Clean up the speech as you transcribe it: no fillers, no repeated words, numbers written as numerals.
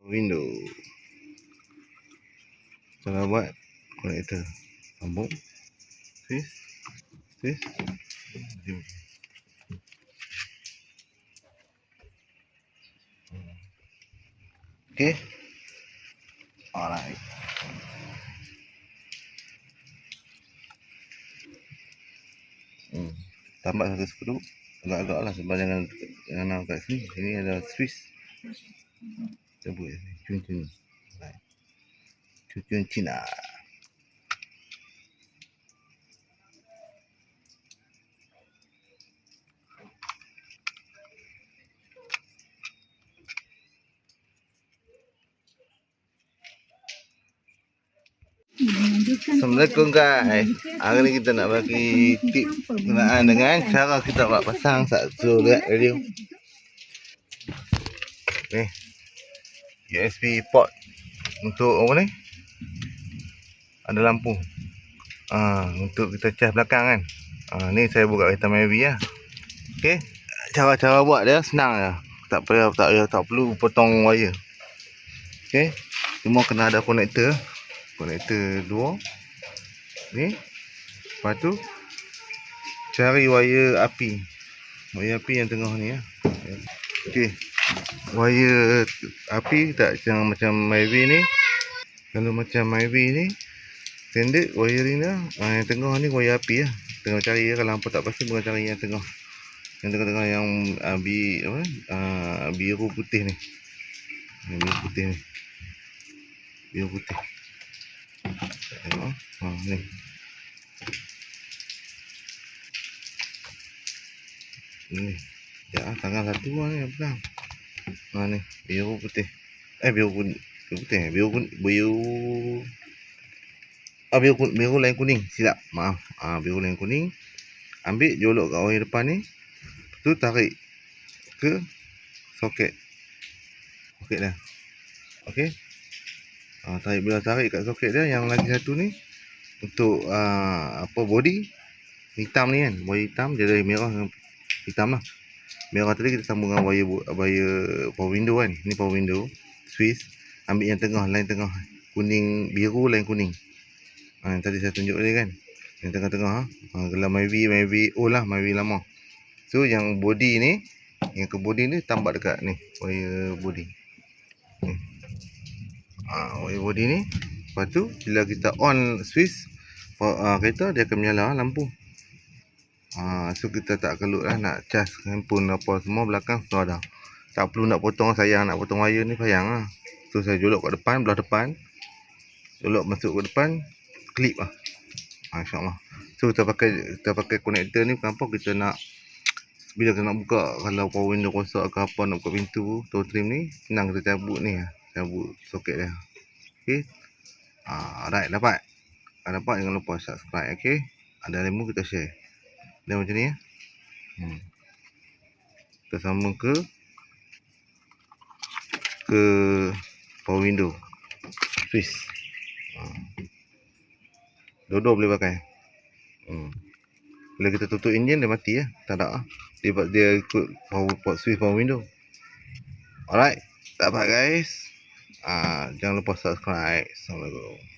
Window. Cara buat konektor. Sambung. Twist. Twist. Okay. Alright. Tambah satu skru. Agak-agak lah sebab jangan kat sini. Sini ada Swiss. Kita buat sini. Cun-cun. Cun-cun Cina. Assalamualaikum guys. Hari ni kita nak bagi tip berkenaan dengan cara kita buat pasang satu radio. Ni USB port untuk apa ni? Ada lampu. Untuk kita cas belakang kan. Ni saya buka kereta Mavic lah. Okey. Cara-cara buat dia senang je. Tak perlu potong wire. Okey. Cuma kena ada konektor. Konektor 2. Ni. Lepas tu cari wire api. Wire api yang tengah ni ya. Okey. Wire api tak macam Mavic ni. Kalau macam Mavic ni standard wiring dia, yang tengah ni wire api lah. Tengah cari kalau hampa tak pasti bukan cari yang tengah. Yang tengah-tengah yang biru putih ni. Biru putih ni. Biru putih. Tengok. Ni. Ni. Ya, tangan satu lah ni pegang. Ni, biru putih. Biru putih. Biru lain kuning. Silap. Maaf. Biru lain kuning. Ambil jolok kat wire depan ni. Tu tarik ke soket. Soket dah. Okey. Bila tarik kat soket dia, yang lagi satu ni untuk body hitam ni kan, wire hitam dia dari merah hitam lah. Merah tadi kita sambung dengan wire power window kan. Ni power window Swiss. Ambil yang tengah, line tengah. Kuning biru line kuning. Yang tadi saya tunjuk tadi kan. Yang tengah-tengah gelar Mavic old lah, Mavic lama. So yang body ni, yang ke body ni tambah dekat ni wire body. Ni. Wire body ni. Lepas tu bila kita on Swiss kereta, dia akan menyala lampu. So kita tak perlu lah nak cas handphone apa semua, belakang semua dah. Tak perlu nak potong, sayang nak potong wire ni sayang lah. So saya jolok kat depan, belah depan. Jolok masuk ke depan, klip lah. InsyaAllah. So kita pakai konektor ni kenapa kita nak, bila kita nak buka, kalau power window rosak ke apa, nak buka pintu door trim ni, senang kita cabut ni, cabut soket dia. Okey. Alright, dapat. Dapat, jangan lupa subscribe. Okey. Ada ilmu kita share. Dia macam ni ya. Kita sambung ke power window Swiss. Dua-dua boleh pakai. Bila kita tutup enjin dia mati ya. Tak ada. Dia ikut power Swiss power window. Alright. Dapat guys. Jangan lupa subscribe. Assalamualaikum.